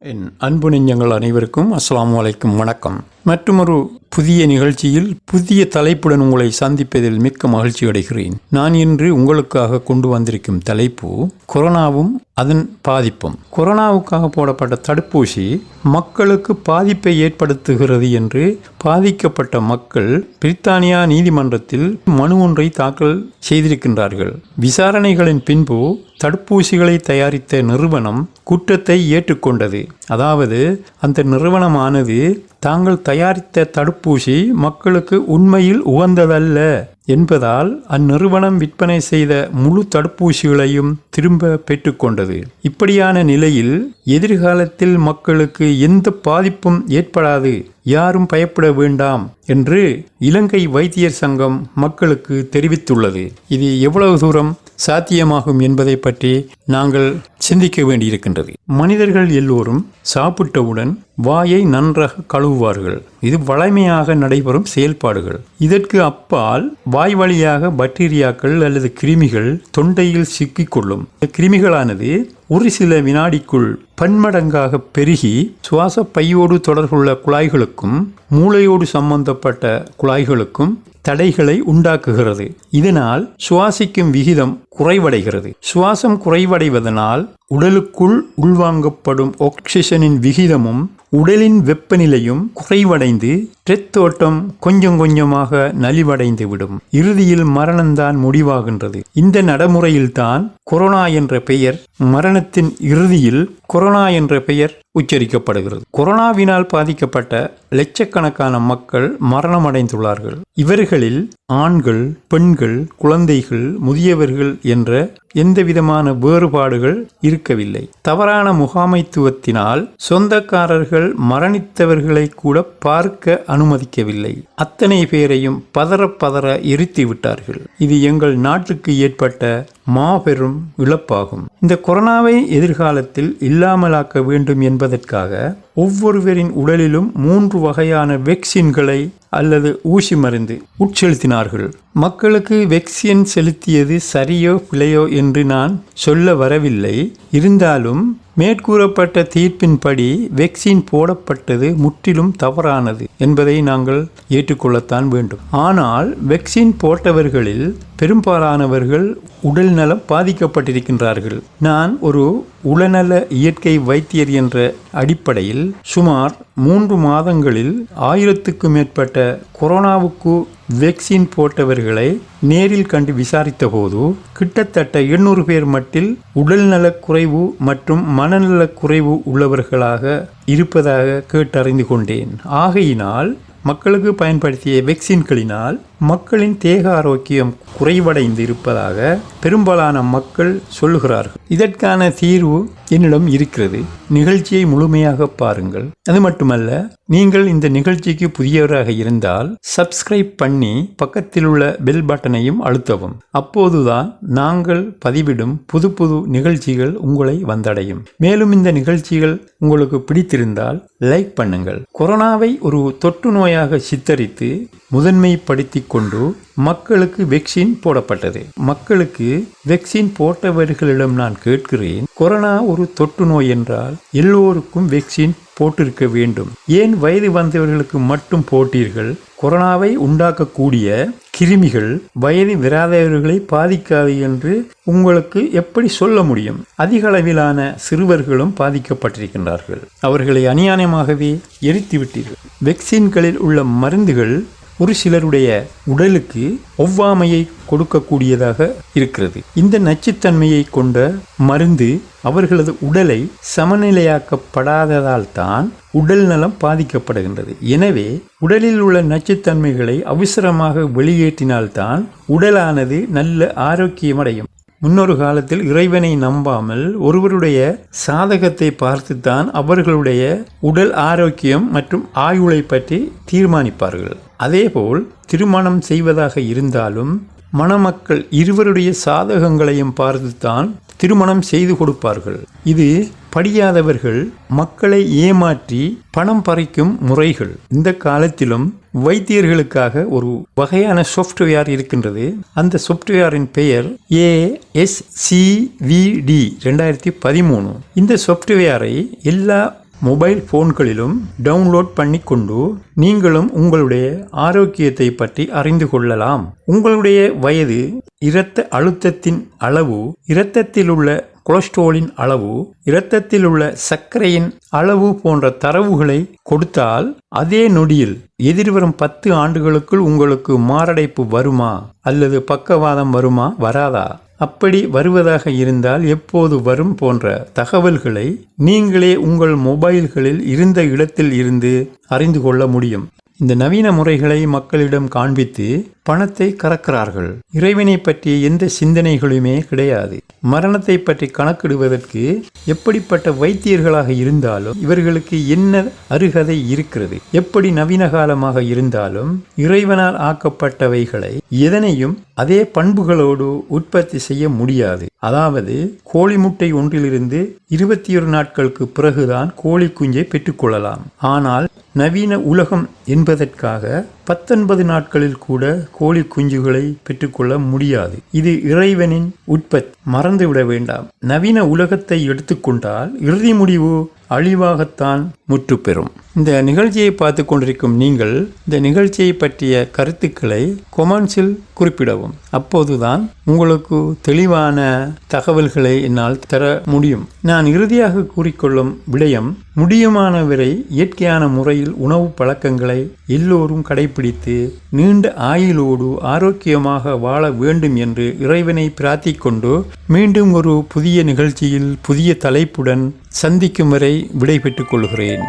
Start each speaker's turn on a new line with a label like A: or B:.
A: என் அன்பு நெஞ்சங்கள் அனைவருக்கும் அஸ்ஸலாமு அலைக்கும் வணக்கம். மற்றுமொரு புதிய நிகழ்ச்சியில் புதிய தலைப்புடன் உங்களை சந்திப்பதில் மிக்க மகிழ்ச்சி அடைகிறேன். நான் இன்று உங்களுக்காக கொண்டு வந்திருக்கும் தலைப்பு கொரோனாவும் அதன் பாதிப்பும். கொரோனாவுக்காக போடப்பட்ட தடுப்பூசி மக்களுக்கு பாதிப்பை ஏற்படுத்துகிறது என்று பாதிக்கப்பட்ட மக்கள் பிரித்தானியா நீதிமன்றத்தில் மனு ஒன்றை தாக்கல் செய்திருக்கின்றார்கள். விசாரணைகளின் பின்பு தடுப்பூசிகளை தயாரித்த நிறுவனம் குற்றத்தை ஏற்றுக்கொண்டது. அதாவது அந்த நிறுவனமானது தாங்கள் தயாரித்த தடுப்பூசி மக்களுக்கு உண்மையில் உகந்ததல்ல என்பதால் அந்நிறுவனம் விற்பனை செய்த முழு தடுப்பூசிகளையும் திரும்ப பெற்றுக்கொண்டது. இப்படியான நிலையில் எதிர்காலத்தில் மக்களுக்கு எந்த பாதிப்பும் ஏற்படாது, யாரும் பயப்பட வேண்டாம் என்று இலங்கை வைத்தியர் சங்கம் மக்களுக்கு தெரிவித்துள்ளது. இது எவ்வளவு தூரம் சாத்தியமாகும் என்பதை பற்றி நாங்கள் சிந்திக்க வேண்டியிருக்கின்றது. மனிதர்கள் எல்லோரும் சாப்பிட்டவுடன் வாயை நன்றாக கழுவுவார்கள். இது வழமையாக நடைபெறும் செயல்பாடுகள். இதற்கு அப்பால் வாய் வழியாக பாக்டீரியாக்கள் அல்லது கிருமிகள் தொண்டையில் சிக்கிக்கொள்ளும். இந்த கிருமிகளானது ஒரு சில வினாடிக்குள் பன்மடங்காக பெருகி சுவாச பையோடு தொடர்புள்ள குழாய்களுக்கும் மூளையோடு சம்பந்தப்பட்ட குழாய்களுக்கும் தடைகளை உண்டாக்குகிறது. இதனால் சுவாசிக்கும் விகிதம் குறைவடைகிறது. சுவாசம் குறைவடைவதனால் உடலுக்குள் உள்வாங்கப்படும் ஆக்சிஜனின் விகிதமும் உடலின் வெப்பநிலையும் குறைவடைந்து இரத்தோட்டம் கொஞ்சம் கொஞ்சமாக நலிவடைந்து விடும். இறுதியில் மரணம்தான் முடிவாகின்றது. இந்த நடைமுறையில்தான் கொரோனா என்ற பெயர், மரணத்தின் இறுதியில் கொரோனா என்ற பெயர் உச்சரிக்கப்படுகிறது. கொரோனாவினால் பாதிக்கப்பட்ட லட்சக்கணக்கான மக்கள் மரணமடைந்துள்ளார்கள். இவர்களில் ஆண்கள், பெண்கள், குழந்தைகள், முதியவர்கள் என்ற எந்தவிதமான வேறுபாடுகள் இருக்கவில்லை. தவறான முகாமைத்துவத்தினால் சொந்தக்காரர்கள் மரணித்தவர்களை கூட பார்க்க அனுமதிக்கவில்லை. அத்தனை பேரையும் பதற எரித்து விட்டார்கள். இது எங்கள் நாட்டுக்கு ஏற்பட்ட மாபெரும் இழப்பாகும். இந்த கொரோனாவை எதிர்காலத்தில் இல்லாமலாக்க வேண்டும் என்பதற்காக ஒவ்வொருவரின் உடலிலும் 3 வகையான வேக்சின்களை அல்லது ஊசி மருந்து உட்செலுத்தினார்கள். மக்களுக்கு வேக்சின் செலுத்தியது சரியோ பிழையோ என்று நான் சொல்ல வரவில்லை. இருந்தாலும் மேற்கூறப்பட்ட தீர்ப்பின்படி வேக்சின் போடப்பட்டது முற்றிலும் தவறானது என்பதை நாங்கள் ஏற்றுக்கொள்ளத்தான் வேண்டும். ஆனால் வேக்சின் போட்டவர்களில் பெரும்பாலானவர்கள் உடல் நலம் பாதிக்கப்பட்டிருக்கின்றார்கள். நான் ஒரு உளநல இயற்கை வைத்தியர் என்ற அடிப்படையில் சுமார் 3 மாதங்களில் 1000க்கும் மேற்பட்ட கொரோனாவுக்கு வேக்சின் போட்டவர்களை நேரில் கண்டு விசாரித்த போது கிட்டத்தட்ட 800 பேர் மட்டில் உடல்நலக் குறைவு மற்றும் மனநலக் குறைவு உள்ளவர்களாக இருப்பதாக கேட்டறிந்து கொண்டேன். ஆகையினால் மக்களுக்கு பயன்படுத்திய வேக்சின்களினால் மக்களின் தேக ஆரோக்கியம் குறைவடைந்து இருப்பதாக பெரும்பாலான மக்கள் சொல்லுகிறார்கள். இதற்கான தீர்வு என்னிடம் இருக்கிறது. நிகழ்ச்சியை முழுமையாக பாருங்கள். அது மட்டுமல்ல, நீங்கள் இந்த நிகழ்ச்சிக்கு புதியவராக இருந்தால் சப்ஸ்கிரைப் பண்ணி பக்கத்தில் உள்ள பெல் பட்டனையும் அழுத்தவும். அப்போதுதான் நாங்கள் பதிவிடும் புது நிகழ்ச்சிகள் உங்களை வந்தடையும். மேலும் இந்த நிகழ்ச்சிகள் உங்களுக்கு பிடித்திருந்தால் லைக் பண்ணுங்கள். கொரோனாவை ஒரு தொற்று நோயாக சித்தரித்து முதன்மைப்படுத்தி கொண்டு மக்களுக்கு வேக்சின் போடப்பட்டது. மக்களுக்கு வேக்சின் போட்டவர்களிடம் நான் கேட்கிறேன், கொரோனா ஒரு தொற்று நோய் என்றால் எல்லோருக்கும் வேக்சின் போட்டிருக்க வேண்டும். ஏன் வயது வந்தவர்களுக்கு மட்டும் போட்டீர்கள்? கொரோனாவை உண்டாக்கக்கூடிய கிருமிகள் வயது வராதவர்களை பாதிக்காது என்று உங்களுக்கு எப்படி சொல்ல முடியும்? அதிக அளவிலான சிறுவர்களும் பாதிக்கப்பட்டிருக்கின்றார்கள். அவர்களை அநியாயமாகவே எரித்து விட்டீர்கள். வேக்சின்களில் உள்ள மருந்துகள் ஒரு சிலருடைய உடலுக்கு ஒவ்வாமையை கொடுக்கக்கூடியதாக இருக்கிறது. இந்த நச்சுத்தன்மையை கொண்ட மருந்து அவர்களது உடலை சமநிலையாக்கப்படாததால் தான் உடல் நலம் பாதிக்கப்படுகின்றது. எனவே உடலில் உள்ள நச்சுத்தன்மைகளை அவசரமாக வெளியேற்றினால்தான் உடலானது நல்ல ஆரோக்கியமடையும். முன்னொரு காலத்தில் இறைவனை நம்பாமல் ஒருவருடைய சாதகத்தை பார்த்துத்தான் அவர்களுடைய உடல் ஆரோக்கியம் மற்றும் ஆயுளை பற்றி தீர்மானிப்பார்கள். அதேபோல் திருமணம் செய்வதாக இருந்தாலும் மணமக்கள் இருவருடைய சாதகங்களையும் பார்த்துத்தான் திருமணம் செய்து கொடுப்பார்கள். இது படியாதவர்கள் மக்களை ஏமாற்றி பணம் பறிக்கும் முறைகள். இந்த காலத்திலும் வைத்தியர்களுக்காக ஒரு வகையான சாஃப்ட்வேர் இருக்கின்றது. அந்த சாஃப்ட்வேரின் பெயர் ASCVD 2013. இந்த சாஃப்ட்வேரை எல்லா மொபைல் போன்களிலும் டவுன்லோட் பண்ணிக்கொண்டு நீங்களும் உங்களுடைய ஆரோக்கியத்தை பற்றி அறிந்து கொள்ளலாம். உங்களுடைய வயது, இரத்த அழுத்தத்தின் அளவு, இரத்தத்தில் உள்ள கொலஸ்ட்ராலின் அளவு, இரத்தத்தில் உள்ள சர்க்கரையின் அளவு போன்ற தரவுகளை கொடுத்தால் அதே நொடியில் எதிர்வரும் 10 ஆண்டுகளுக்குள் உங்களுக்கு மாரடைப்பு வருமா அல்லது பக்கவாதம் வருமா, வராதா, அப்படி வருவதாக இருந்தால் எப்போது வரும் போன்ற தகவல்களை நீங்களே உங்கள் மொபைல்களில் இருந்த இடத்தில் இருந்து அறிந்து கொள்ள முடியும். இந்த நவீன முறைகளை மக்களிடம் காண்பித்து பணத்தை கறக்கிறார்கள். இறைவனை பற்றிய எந்த சிந்தனைகளுமே கிடையாது. மரணத்தை பற்றி கணக்கிடுவதற்கு எப்படிப்பட்ட வைத்தியர்களாக இருந்தாலும் இவர்களுக்கு என்ன அருகதை இருக்கிறது? எப்படி நவீன காலமாக இருந்தாலும் இறைவனால் ஆக்கப்பட்டவைகளை எதனையும் அதே பண்புகளோடு உற்பத்தி செய்ய முடியாது. அதாவது கோழி முட்டை ஒன்றிலிருந்து 21 நாட்களுக்கு பிறகுதான் கோழி குஞ்சை பெற்றுக்கொள்ளலாம். ஆனால் நவீன உலகம் என்பதற்காக 19 நாட்களில் கூட கோழி குஞ்சுகளை பெற்றுக்கொள்ள முடியாது. இது இறைவனின் உற்பத்தி, மறந்துவிட வேண்டாம். நவீன உலகத்தை எடுத்துக்கொண்டால் இறுதி முடிவு அழிவாகத்தான் முற்று பெறும். இந்த நிகழ்ச்சியை பார்த்து கொண்டிருக்கும் நீங்கள் இந்த நிகழ்ச்சியை பற்றிய கருத்துக்களை கொமெண்ட்ஸில் குறிப்பிடவும். அப்போதுதான் உங்களுக்கு தெளிவான தகவல்களை என்னால் தர முடியும். நான் இறுதியாக கூறிக்கொள்ளும் விடயம், முடியுமானவரை இயற்கையான முறையில் உணவு பழக்கங்களை எல்லோரும் கடைபிடித்து நீண்ட ஆயுளோடு ஆரோக்கியமாக வாழ வேண்டும் என்று இறைவனை பிரார்த்திக்கொண்டு மீண்டும் ஒரு புதிய நிகழ்ச்சியில் புதிய தலைப்புடன் சந்திக்கும் வரை விடை பெற்றுக் கொள்கிறேன்.